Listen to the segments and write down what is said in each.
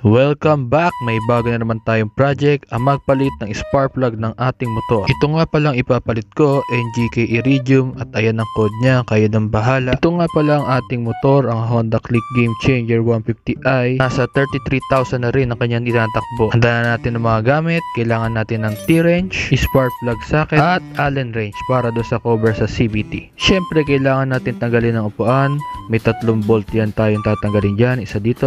Welcome back! May bago na naman tayong project, ang magpalit ng spark plug ng ating motor. Ito nga palang ipapalit ko, NGK Iridium, at ayan ang code niya, kayo nang bahala. Ito nga pala ang ating motor, ang Honda Click Game Changer 150i. Nasa 33,000 na rin ang kanyang tinatakbo. Handa na natin ang mga gamit, kailangan natin ng T-wrench, spark plug socket, at Allen wrench para do sa cover sa CVT. Siyempre, kailangan natin tanggalin ang upuan. May 3 bolt yan tayong tatanggalin dyan, isa dito,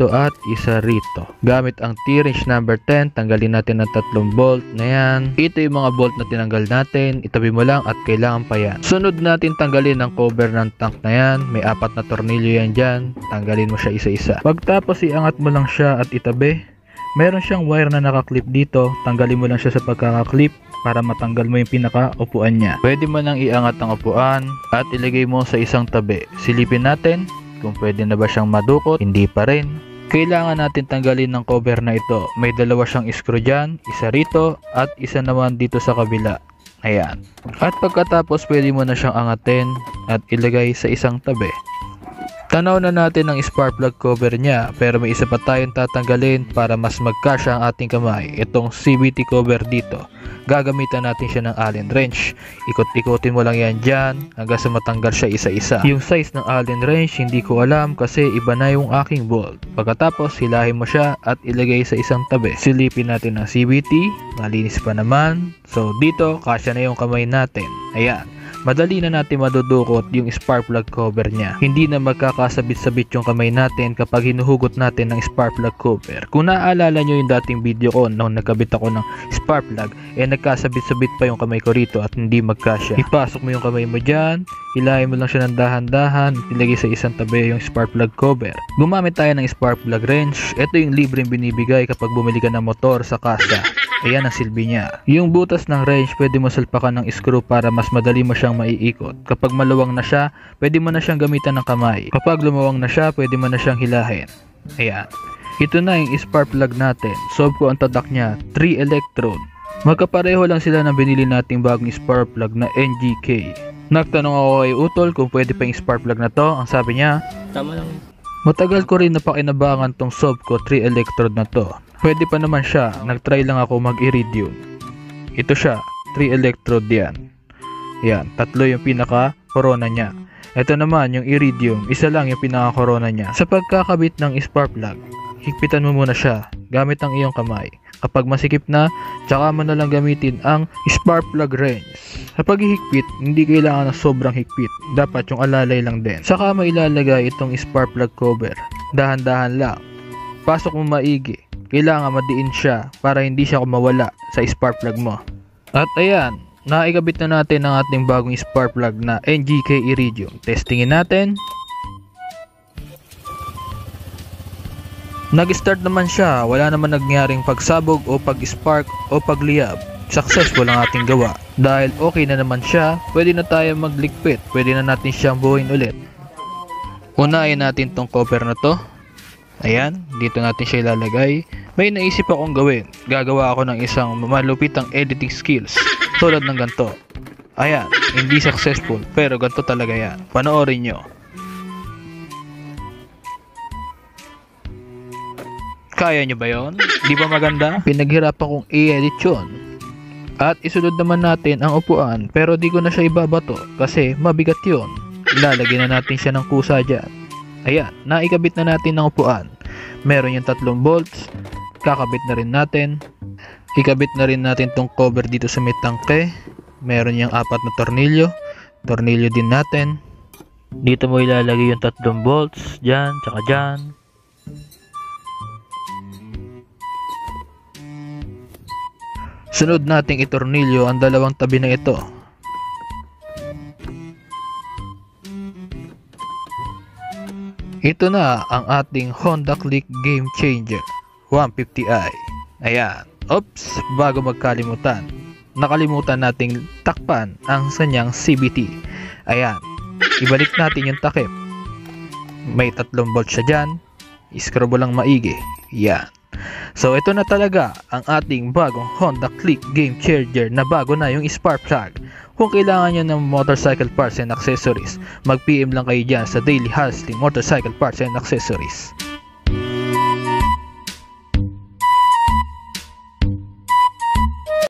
at isa rito. Gamit ang T-wrench number 10, tanggalin natin ang 3 bolt na yan. Ito yung mga bolt na tinanggal natin, itabi mo lang at kailangan pa yan. Sunod natin tanggalin ang cover ng tank na yan, may 4 na tornilyo yan dyan, tanggalin mo siya isa-isa. Pagtapos iangat mo lang siya at itabi. Meron siyang wire na nakaklip dito, tanggalin mo lang siya sa pagkakaklip para matanggal mo yung pinaka-upuan niya. Pwede mo nang iangat ang upuan at ilagay mo sa isang tabi. Silipin natin kung pwede na ba siyang madukot, hindi pa rin. Kailangan natin tanggalin ng cover na ito. May 2 siyang screw dyan, isa rito at isa naman dito sa kabila. Ayan. At pagkatapos pwede mo na siyang angatin at ilagay sa isang tabi. Tanaw na natin ang spark plug cover niya, pero may isa pa tayong tatanggalin para mas magkasya ang ating kamay. Itong CVT cover dito. Gagamitan natin siya ng Allen wrench. Ikot-ikotin mo lang yan dyan hanggang sa matanggal siya isa-isa. Yung size ng Allen wrench hindi ko alam kasi iba na yung aking bolt. Pagkatapos hilahin mo siya at ilagay sa isang tabi. Silipin natin ang CVT, malinis pa naman. So dito kasya na yung kamay natin. Ayan. Madali na natin madudukot yung spark plug cover niya. Hindi na magkakasabit-sabit yung kamay natin kapag hinuhugot natin ng spark plug cover. Kung naaalala nyo yung dating video ko nung nagkabit ako ng spark plug, nagkasabit-sabit pa yung kamay ko rito at hindi magkasya. Ipasok mo yung kamay mo dyan, hilahin mo lang siya ng dahan-dahan, ilagay sa isang tabi yung spark plug cover. Gumamit tayo ng spark plug wrench. Ito yung libreng binibigay kapag bumili ka ng motor sa kasa. Ayan ang silbi niya. Yung butas ng wrench, pwede mo salpakan ng screw para mas madali mo siyang maiikot. Kapag maluwang na siya, pwede mo na siyang gamitan ng kamay. Kapag lumawang na siya, pwede mo na siyang hilahin. Ayan. Ito na yung spark plug natin. Solve ko ang tatak niya, 3 electrode. Magkapareho lang sila ng binili nating bagong spark plug na NGK. Nagtanong ako kay Utol kung pwede pa yung spark plug na to. Ang sabi niya, tama lang. matagal ko rin napakinabangan tong Sobco 3 electrode na to. Pwede pa naman siya, nagtry lang ako mag-iridium. Ito siya, 3 electrode yan. Yan, 3 yung pinaka-corona niya. Ito naman yung iridium, isa lang yung pinaka-corona niya. Sa pagkakabit ng spark plug, higpitan mo muna siya gamit ang iyong kamay. Kapag masikip na, tsaka mo na lang gamitin ang spark plug wrench. Sa paghihigpit, hindi kailangan ng sobrang higpit. Dapat yung alalay lang din. Saka mo ilalagay itong spark plug cover. Dahan-dahan lang. Pasok mo maigi. Kailangan madiin siya para hindi siya mawala sa spark plug mo. At ayan, naikabit na natin ang ating bagong spark plug na NGK Iridium. Testingin natin. Nag-start naman siya, wala naman nangyaring pagsabog o pag-spark o pagliyab. Successful ang ating gawa. Dahil okay na naman siya, pwede na tayo magligpit. Pwede na natin siyang buuin ulit. Unahin natin tong cover na to. Ayan, dito natin siya ilalagay. May naisip akong gawin. Gagawa ako ng isang malupitang editing skills. Tulad ng ganito. Ayan, hindi successful pero ganito talaga yan. Panoorin nyo. Kaya nyo ba yon? Di ba maganda? Pinaghirapan kong i-edit yun. At isunod naman natin ang upuan pero di ko na siya ibabato kasi mabigat yun. Ilalagyan na natin siya ng kusa dyan. Ayan, naikabit na natin ang upuan. Meron yung 3 bolts. Kakabit na rin natin. Ikabit na rin natin tong cover dito sa may tangke. Meron yung 4 na tornilyo. Tornilyo din natin. Dito mo ilalagay yung 3 bolts. Dyan, tsaka dyan. Sunod nating itornilyo ang 2 tabi na ito. Ito na ang ating Honda Click Game Changer 150i. Ayan. Oops, bago magkalimutan. Nakalimutan nating takpan ang sanyang CVT. Ayan. Ibalik natin yung takip. May 3 bolts siya dyan. Screw mo lang maigi. Yan. So ito na talaga ang ating bagong Honda Click Game Changer na bago na yung spark plug. Kung kailangan nyo ng motorcycle parts and accessories, mag-PM lang kayo dyan sa Daily Hustling Motorcycle Parts and Accessories.